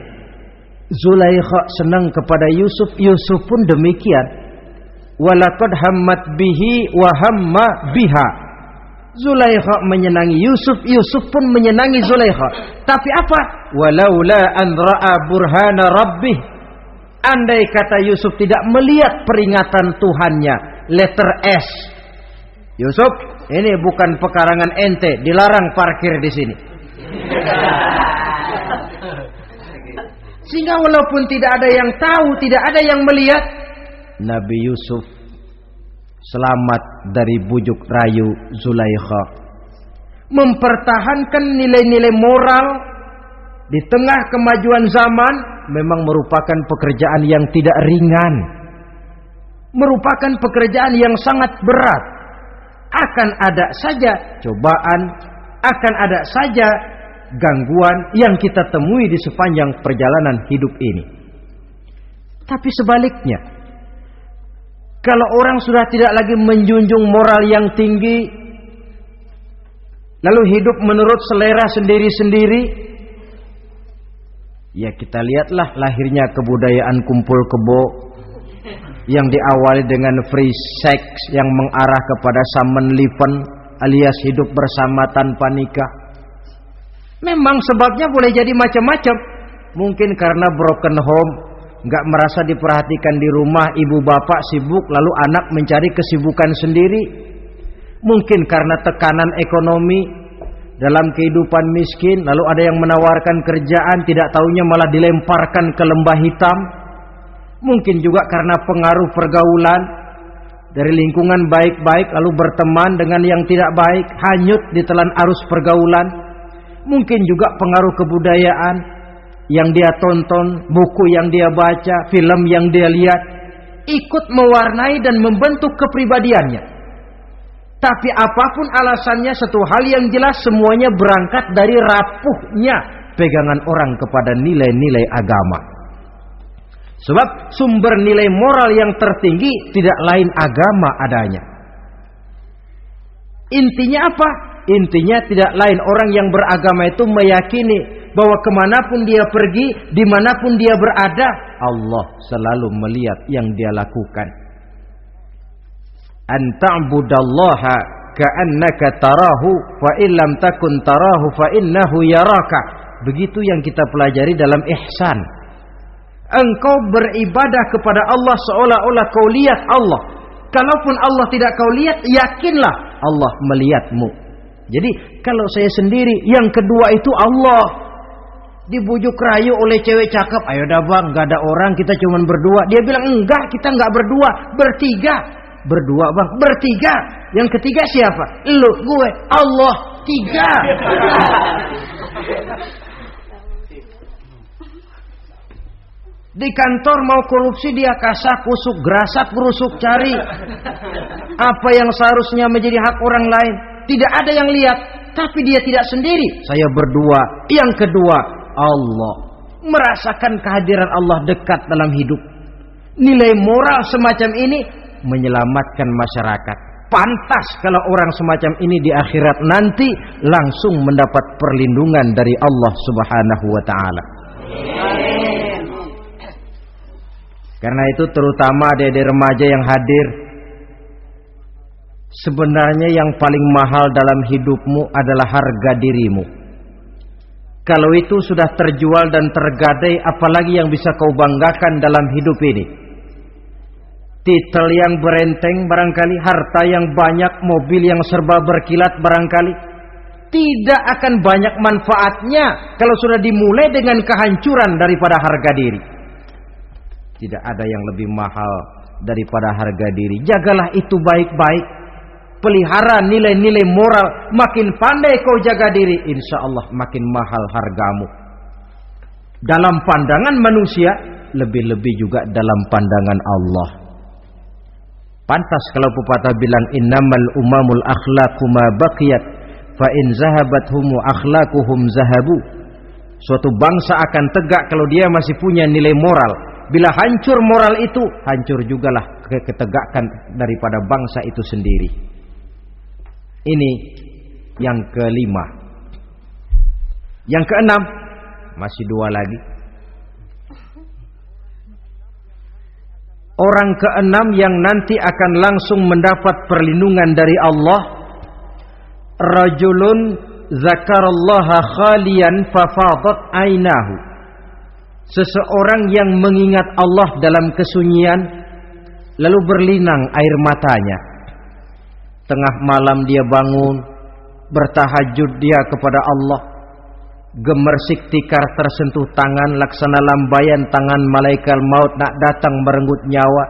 Zulaikha senang kepada Yusuf, Yusuf pun demikian. Walaqad hammat bihi wa hamma biha. Zulaikha menyenangi Yusuf, Yusuf pun menyenangi Zulaikha. Tapi apa? Walaula an ra'a burhana rabbih. Andai kata Yusuf tidak melihat peringatan Tuhannya, letter S. Yusuf, ini bukan pekarangan ente, dilarang parkir di sini. Sehingga walaupun tidak ada yang tahu, tidak ada yang melihat, Nabi Yusuf selamat dari bujuk rayu Zulaikha. Mempertahankan nilai-nilai moral di tengah kemajuan zaman memang merupakan pekerjaan yang tidak ringan. Merupakan pekerjaan yang sangat berat. Akan ada saja cobaan, akan ada saja gangguan yang kita temui di sepanjang perjalanan hidup ini. Tapi sebaliknya, kalau orang sudah tidak lagi menjunjung moral yang tinggi, lalu hidup menurut selera sendiri-sendiri, ya kita lihatlah lahirnya kebudayaan kumpul kebo yang diawali dengan free sex yang mengarah kepada summon living alias hidup bersama tanpa nikah. Memang sebabnya boleh jadi macam-macam. Mungkin karena broken home, nggak merasa diperhatikan di rumah, ibu bapak sibuk, lalu anak mencari kesibukan sendiri. Mungkin karena tekanan ekonomi dalam kehidupan miskin, lalu ada yang menawarkan kerjaan, tidak taunya malah dilemparkan ke lembah hitam. Mungkin juga karena pengaruh pergaulan dari lingkungan baik-baik, lalu berteman dengan yang tidak baik, hanyut ditelan arus pergaulan. Mungkin juga pengaruh kebudayaan yang dia tonton, buku yang dia baca, film yang dia lihat, ikut mewarnai dan membentuk kepribadiannya. Tapi apapun alasannya, satu hal yang jelas, semuanya berangkat dari rapuhnya pegangan orang kepada nilai-nilai agama. Sebab sumber nilai moral yang tertinggi tidak lain agama adanya. Intinya apa? Intinya tidak lain, orang yang beragama itu meyakini bahwa kemanapun dia pergi, dimanapun dia berada, Allah selalu melihat yang dia lakukan. An ta'budallaha ka'annaka tarahu fa illam takun tarahu fa innahu yaraka. Begitu yang kita pelajari dalam ihsan. Engkau beribadah kepada Allah seolah-olah kau lihat Allah. Kalaupun Allah tidak kau lihat, yakinlah Allah melihatmu. Jadi kalau saya sendiri, yang kedua itu Allah. Dibujuk rayu oleh cewek cakep, ayo dah bang, gak ada orang, kita cuma berdua. Dia bilang enggak, kita enggak berdua, bertiga. Berdua bang, bertiga. Yang ketiga siapa? Lu, gue, Allah, tiga. Di kantor mau korupsi dia kasak kusuk, gerasak berusuk cari apa yang seharusnya menjadi hak orang lain. Tidak ada yang lihat, tapi dia tidak sendiri. Saya berdua. Yang kedua, Allah. Merasakan kehadiran Allah dekat dalam hidup. Nilai moral semacam ini menyelamatkan masyarakat. Pantas kalau orang semacam ini di akhirat nanti langsung mendapat perlindungan dari Allah Subhanahu wa taala. Karena itu terutama adik-adik remaja yang hadir, sebenarnya yang paling mahal dalam hidupmu adalah harga dirimu. Kalau itu sudah terjual dan tergadai, apalagi yang bisa kau banggakan dalam hidup ini? Titel yang berenteng barangkali, harta yang banyak, mobil yang serba berkilat barangkali. Tidak akan banyak manfaatnya kalau sudah dimulai dengan kehancuran daripada harga diri. Tidak ada yang lebih mahal daripada harga diri. Jagalah itu baik-baik. Pelihara nilai-nilai moral. Makin pandai kau jaga diri, insya Allah makin mahal hargamu. Dalam pandangan manusia, lebih-lebih juga dalam pandangan Allah. Pantas kalau pepatah bilang, innamal umamul akhlaqu ma baqiyat fa in zahabathumu akhlaquhum zahabu. Suatu bangsa akan tegak kalau dia masih punya nilai moral. Bila hancur moral itu, hancur jugalah ketegakan daripada bangsa itu sendiri. Ini yang kelima. Yang keenam, masih dua lagi. Orang keenam yang nanti akan langsung mendapat perlindungan dari Allah, rajulun zakarallaha khalian fafadat ainahu. Seseorang yang mengingat Allah dalam kesunyian, lalu berlinang air matanya. Tengah malam dia bangun, bertahajud dia kepada Allah. Gemersik tikar tersentuh tangan, laksana lambaian tangan malaikat maut nak datang merenggut nyawa.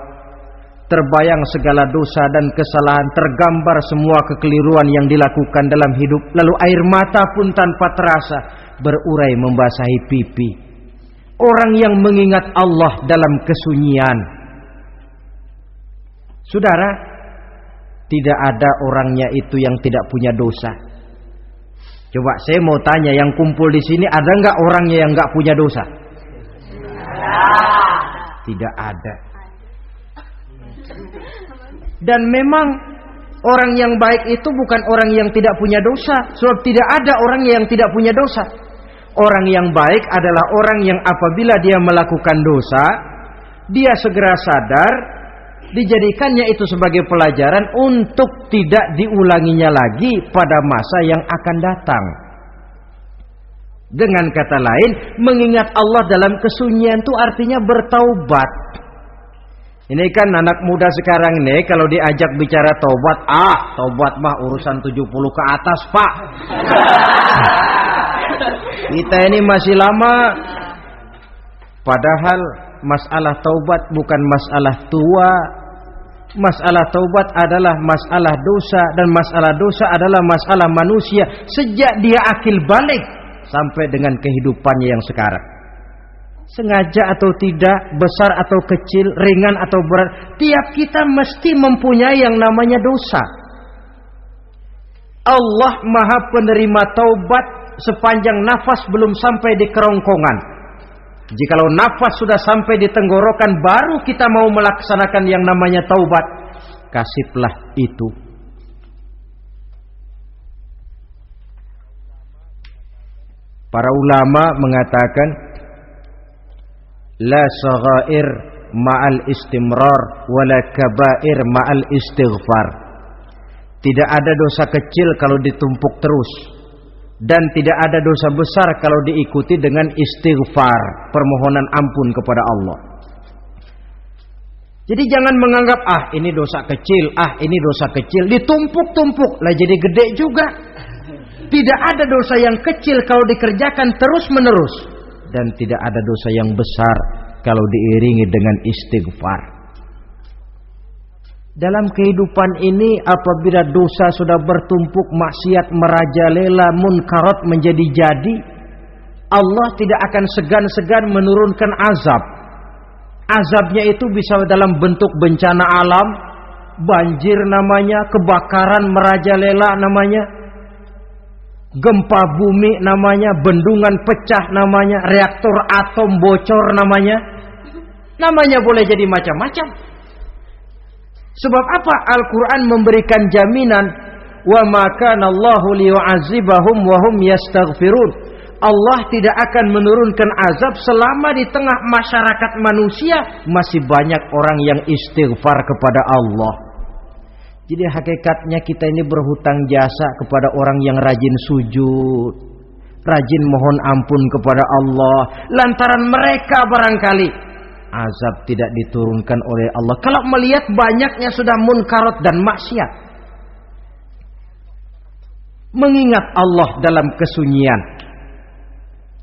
Terbayang segala dosa dan kesalahan, tergambar semua kekeliruan yang dilakukan dalam hidup. Lalu air mata pun tanpa terasa berurai membasahi pipi. Orang yang mengingat Allah dalam kesunyian. Saudara, tidak ada orangnya itu yang tidak punya dosa. Coba saya mau tanya, yang kumpul di sini ada nggak orangnya yang nggak punya dosa? Tidak ada. Dan memang orang yang baik itu bukan orang yang tidak punya dosa, sebab tidak ada orang yang tidak punya dosa. Orang yang baik adalah orang yang apabila dia melakukan dosa, dia segera sadar, dijadikannya itu sebagai pelajaran untuk tidak diulanginya lagi pada masa yang akan datang. Dengan kata lain, mengingat Allah dalam kesunyian itu artinya bertaubat. Ini kan anak muda sekarang ini kalau diajak bicara taubat, taubat mah urusan 70 ke atas, Pak. Kita ini masih lama. Padahal masalah taubat bukan masalah tua. Masalah taubat adalah masalah dosa, dan masalah dosa adalah masalah manusia sejak dia akil balik sampai dengan kehidupannya yang sekarang. Sengaja atau tidak, besar atau kecil, ringan atau berat, tiap kita mesti mempunyai yang namanya dosa. Allah Maha penerima taubat sepanjang nafas belum sampai di kerongkongan. Jikalau nafas sudah sampai di tenggorokan, baru kita mau melaksanakan yang namanya taubat. Kasihlah itu. Para ulama mengatakan, la saghair ma'al istimrar wala kabair ma'al istighfar. Tidak ada dosa kecil kalau ditumpuk terus, dan tidak ada dosa besar kalau diikuti dengan istighfar, permohonan ampun kepada Allah. Jadi jangan menganggap ini dosa kecil, ini dosa kecil, ditumpuk-tumpuk lah jadi gede juga. Tidak ada dosa yang kecil kalau dikerjakan terus-menerus, dan tidak ada dosa yang besar kalau diiringi dengan istighfar. Dalam kehidupan ini apabila dosa sudah bertumpuk, maksiat merajalela, munkarat menjadi jadi, Allah tidak akan segan-segan menurunkan azab. Azabnya itu bisa dalam bentuk bencana alam, banjir namanya, kebakaran merajalela namanya, gempa bumi namanya, bendungan pecah namanya, reaktor atom bocor namanya. Namanya boleh jadi macam-macam. Sebab apa? Al-Quran memberikan jaminan, wa ma kana Allahu liyu'adzibahum wa hum yastaghfirun. Allah tidak akan menurunkan azab selama di tengah masyarakat manusia masih banyak orang yang istighfar kepada Allah. Jadi hakikatnya kita ini berhutang jasa kepada orang yang rajin sujud, rajin mohon ampun kepada Allah. Lantaran mereka barangkali azab tidak diturunkan oleh Allah kalau melihat banyaknya sudah munkarat dan maksiat. Mengingat Allah dalam kesunyian,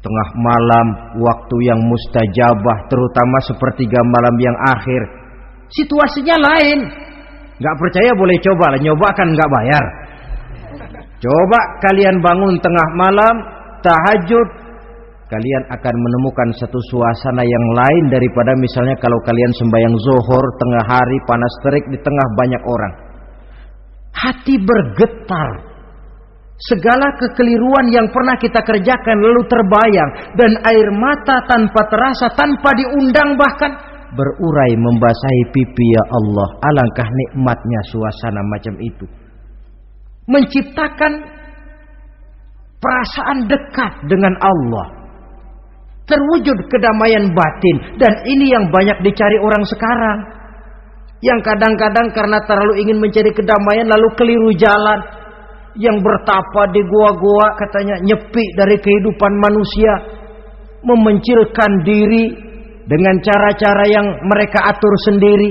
tengah malam, waktu yang mustajabah, terutama sepertiga malam yang akhir, situasinya lain. Gak percaya boleh coba lah, nyoba kan gak bayar. Coba kalian bangun tengah malam, tahajud, kalian akan menemukan satu suasana yang lain daripada misalnya kalau kalian sembahyang zuhur tengah hari panas terik di tengah banyak orang. Hati bergetar. Segala kekeliruan yang pernah kita kerjakan lalu terbayang, dan air mata tanpa terasa, tanpa diundang bahkan berurai membasahi pipi. Ya Allah, alangkah nikmatnya suasana macam itu, menciptakan perasaan dekat dengan Allah, terwujud kedamaian batin. Dan ini yang banyak dicari orang sekarang, yang kadang-kadang karena terlalu ingin mencari kedamaian lalu keliru jalan. Yang bertapa di gua-gua katanya nyepi dari kehidupan manusia, memencilkan diri dengan cara-cara yang mereka atur sendiri.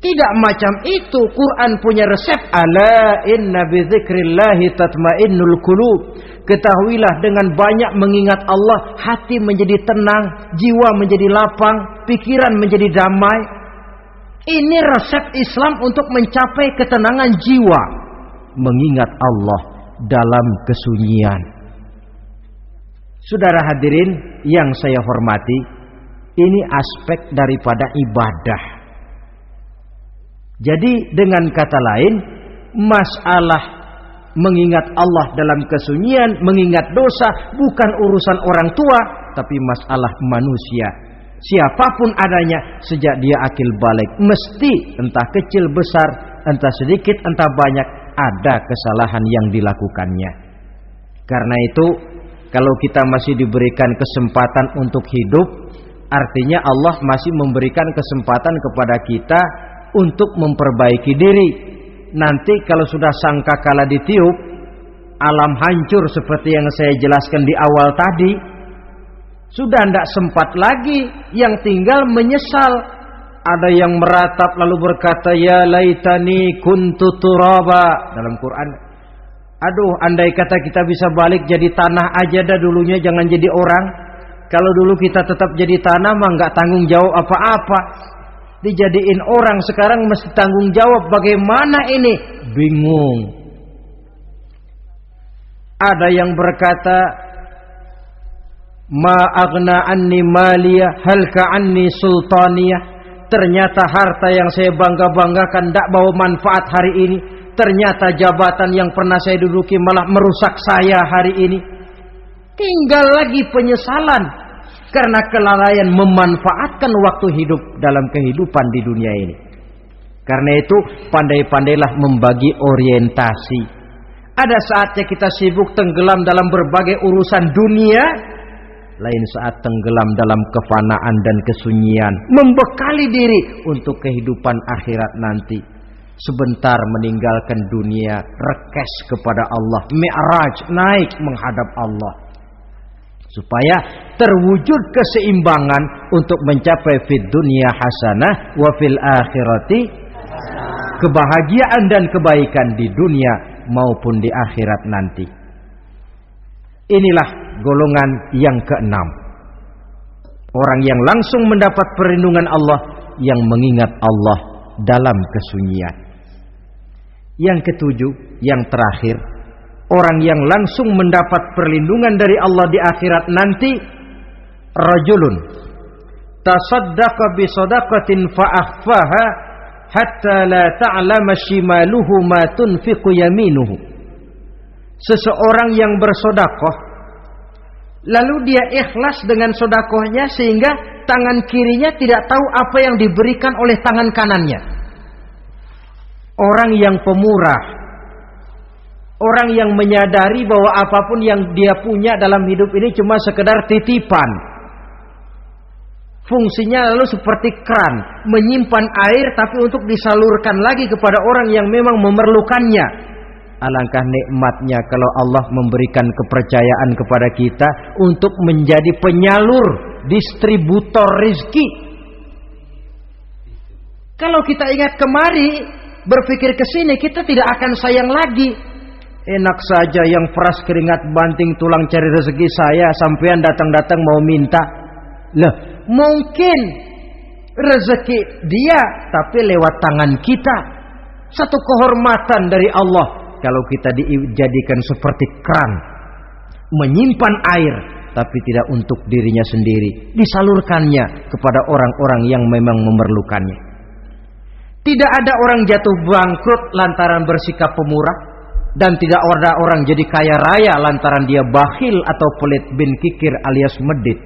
Tidak macam itu. Quran punya resep. Ala inna bi dzikrillahi tatmainnul qulub. Ketahuilah dengan banyak mengingat Allah, hati menjadi tenang, jiwa menjadi lapang, pikiran menjadi damai. Ini resep Islam untuk mencapai ketenangan jiwa. Mengingat Allah dalam kesunyian. Saudara hadirin yang saya hormati, ini aspek daripada ibadah. Jadi dengan kata lain, masalah mengingat Allah dalam kesunyian, mengingat dosa bukan urusan orang tua, tapi masalah manusia. Siapapun adanya, sejak dia akil balik, mesti entah kecil besar, entah sedikit entah banyak, ada kesalahan yang dilakukannya. Karena itu, kalau kita masih diberikan kesempatan untuk hidup, artinya Allah masih memberikan kesempatan kepada kita untuk memperbaiki diri. Nanti kalau sudah sangkakala ditiup, alam hancur seperti yang saya jelaskan di awal tadi, sudah tidak sempat lagi, yang tinggal menyesal. Ada yang meratap lalu berkata, ya laitani kuntu turaba. Dalam Quran, aduh, andai kata kita bisa balik jadi tanah aja dah dulunya, jangan jadi orang. Kalau dulu kita tetap jadi tanah mah nggak tanggung jawab apa-apa. Dijadiin orang sekarang mesti tanggung jawab. Bagaimana ini? Bingung. Ada yang berkata, ma aghna anni maliyah halka anni sultaniyah. Ternyata harta yang saya bangga-banggakan tidak bawa manfaat hari ini. Ternyata jabatan yang pernah saya duduki malah merusak saya hari ini. Tinggal lagi penyesalan karena kelalaian memanfaatkan waktu hidup dalam kehidupan di dunia ini. Karena itu pandai-pandailah membagi orientasi. Ada saatnya kita sibuk tenggelam dalam berbagai urusan dunia, lain saat tenggelam dalam kefanaan dan kesunyian, membekali diri untuk kehidupan akhirat nanti. Sebentar meninggalkan dunia, rekes kepada Allah, mi'raj, naik menghadap Allah, supaya terwujud keseimbangan untuk mencapai fid dunya hasanah wa fil akhirati kebahagiaan dan kebaikan di dunia maupun di akhirat nanti. Inilah golongan yang keenam, orang yang langsung mendapat perlindungan Allah, yang mengingat Allah dalam kesunyian. Yang ketujuh, yang terakhir, orang yang langsung mendapat perlindungan dari Allah di akhirat nanti, rajulun tasaddaqa bi sadaqatin fa akhfaha hatta la ta'lama shimaluhu ma tunfiqu yaminuhu. Seseorang yang bersedekah lalu dia ikhlas dengan sedekahnya sehingga tangan kirinya tidak tahu apa yang diberikan oleh tangan kanannya. Orang yang pemurah, orang yang menyadari bahwa apapun yang dia punya dalam hidup ini cuma sekedar titipan. Fungsinya lalu seperti keran, menyimpan air tapi untuk disalurkan lagi kepada orang yang memang memerlukannya. Alangkah nikmatnya kalau Allah memberikan kepercayaan kepada kita untuk menjadi penyalur, distributor rezeki. Kalau kita ingat kemari, berpikir ke sini, kita tidak akan sayang lagi. Enak saja yang peras keringat banting tulang cari rezeki saya, sampean datang-datang mau minta. Lah, mungkin rezeki dia tapi lewat tangan kita. Satu kehormatan dari Allah kalau kita dijadikan seperti keran, menyimpan air tapi tidak untuk dirinya sendiri, disalurkannya kepada orang-orang yang memang memerlukannya. Tidak ada orang jatuh bangkrut lantaran bersikap pemurah, dan tidak ada orang jadi kaya raya lantaran dia bakhil atau pelit bin kikir alias medit.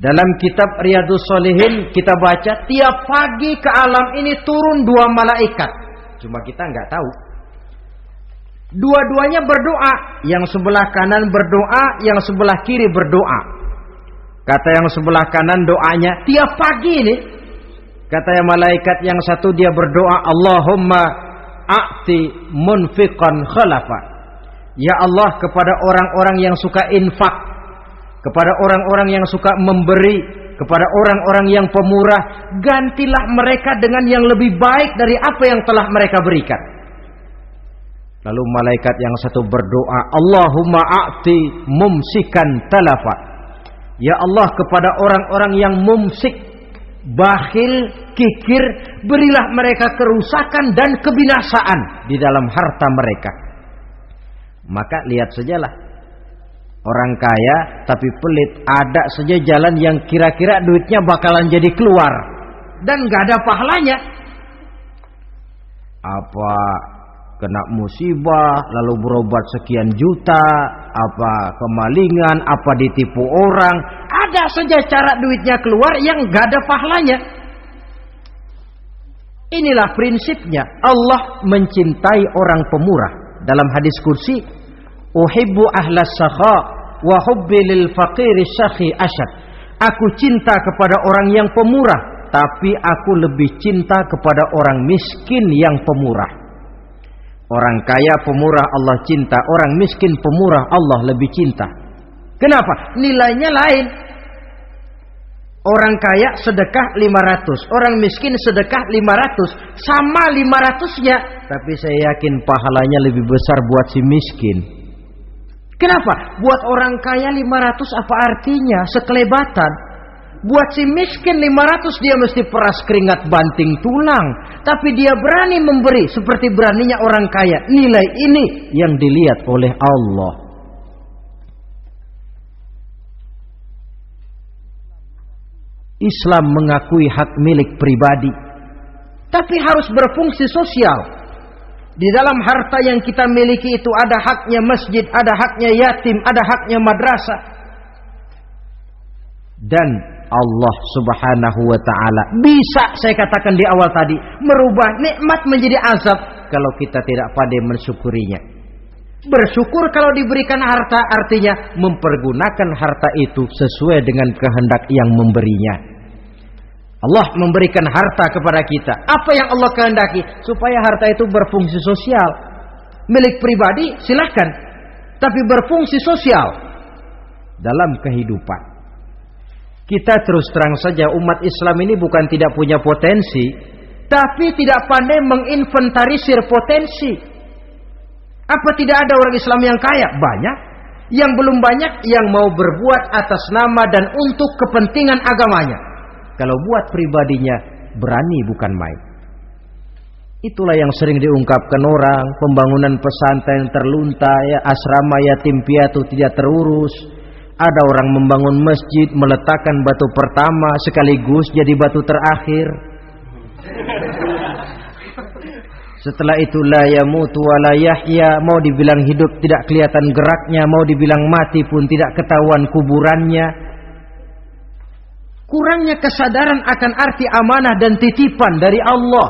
Dalam kitab Riyadhus Shalihin kita baca, tiap pagi ke alam ini turun 2 malaikat. Cuma kita nggak tahu. Dua-duanya berdoa, yang sebelah kanan berdoa, yang sebelah kiri berdoa. Kata yang sebelah kanan doanya tiap pagi ini. Kata yang malaikat yang satu dia berdoa, Allahumma a'ti munfiqan khalafa. Ya Allah, kepada orang-orang yang suka infak, kepada orang-orang yang suka memberi, kepada orang-orang yang pemurah, gantilah mereka dengan yang lebih baik dari apa yang telah mereka berikan. Lalu malaikat yang satu berdoa, Allahumma a'ti mumsikan talafa. Ya Allah, kepada orang-orang yang mumsik, bakhil, kikir, berilah mereka kerusakan dan kebinasaan di dalam harta mereka. Maka lihat sajalah, orang kaya tapi pelit, ada saja jalan yang kira-kira duitnya bakalan jadi keluar. dan nggak ada pahalanya. Apa kena musibah lalu berobat sekian juta, apa kemalingan, apa ditipu orang, ada saja cara duitnya keluar yang nggak ada pahalanya. Inilah prinsipnya. Allah mencintai orang pemurah. Dalam hadis kursi, uhibbu ahlas sakha wa hubbi lil faqiri syakhi asyad. Aku cinta kepada orang yang pemurah, tapi aku lebih cinta kepada orang miskin yang pemurah. Orang kaya pemurah Allah cinta, orang miskin pemurah Allah lebih cinta. Kenapa? Nilainya lain. Orang kaya sedekah 500, orang miskin sedekah 500, sama 500-nya, tapi saya yakin pahalanya lebih besar buat si miskin. Kenapa? Buat orang kaya 500 apa artinya? Sekelebatan. Buat si miskin 500 dia mesti peras keringat banting tulang, tapi dia berani memberi seperti beraninya orang kaya. Nilai ini yang dilihat oleh Allah. Islam mengakui hak milik pribadi, tapi harus berfungsi sosial. Di dalam harta yang kita miliki itu ada haknya masjid, ada haknya yatim, ada haknya madrasah. Dan Allah Subhanahu wa ta'ala bisa, saya katakan di awal tadi, merubah nikmat menjadi azab kalau kita tidak pandai mensyukurinya. Bersyukur kalau diberikan harta artinya mempergunakan harta itu sesuai dengan kehendak yang memberinya. Allah memberikan harta kepada kita. Apa yang Allah kehendaki? Supaya harta itu berfungsi sosial. Milik pribadi silahkan, tapi berfungsi sosial dalam kehidupan. Kita terus terang saja, umat Islam ini bukan tidak punya potensi, tapi tidak pandai menginventarisir potensi. Apa tidak ada orang Islam yang kaya? Banyak. Yang belum banyak yang mau berbuat atas nama dan untuk kepentingan agamanya. Kalau buat pribadinya berani bukan main. Itulah yang sering diungkapkan orang, pembangunan pesantren terlunta, ya, asrama yatim piatu tidak terurus. Ada orang membangun masjid, meletakkan batu pertama sekaligus jadi batu terakhir. Setelah itu la yamutu wa la yahya, mau dibilang hidup tidak kelihatan geraknya, mau dibilang mati pun tidak ketahuan kuburannya. Kurangnya kesadaran akan arti amanah dan titipan dari Allah.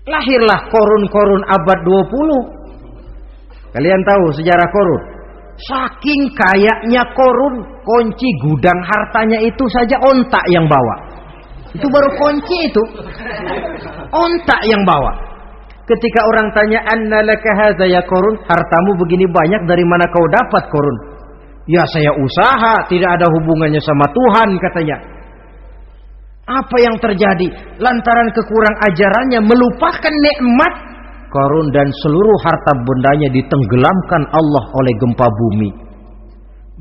Lahirlah Korun abad 20. Kalian tahu sejarah Korun? Saking kayanya Korun, kunci gudang hartanya itu saja onta yang bawa. Itu baru kunci itu. Onta yang bawa. Ketika orang tanya, "Anna laka hadza ya Korun?" Hartamu begini banyak dari mana kau dapat Korun? Ya saya usaha, tidak ada hubungannya sama Tuhan katanya. Apa yang terjadi? Lantaran kekurang ajarannya melupakan nikmat. Korun dan seluruh harta bendanya ditenggelamkan Allah oleh gempa bumi.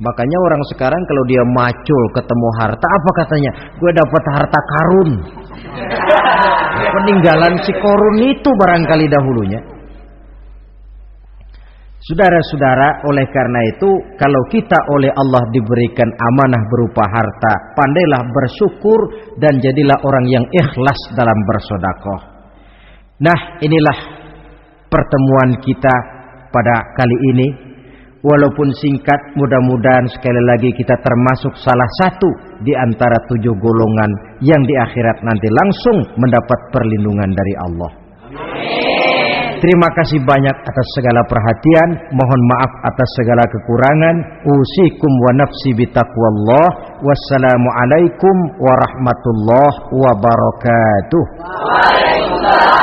Makanya orang sekarang kalau dia macul ketemu harta, apa katanya? Gue dapat harta karun. Peninggalan si Korun itu barangkali dahulunya. Saudara-saudara, oleh karena itu, kalau kita oleh Allah diberikan amanah berupa harta, pandailah bersyukur dan jadilah orang yang ikhlas dalam bersedekah. Nah, inilah pertemuan kita pada kali ini. Walaupun singkat, mudah-mudahan sekali lagi kita termasuk salah satu di antara 7 golongan yang di akhirat nanti langsung mendapat perlindungan dari Allah. Terima kasih banyak atas segala perhatian. Mohon maaf atas segala kekurangan. Usikum wa nafsi bitaqwallah. Wassalamualaikum warahmatullahi wabarakatuh. Waalaikumsalam.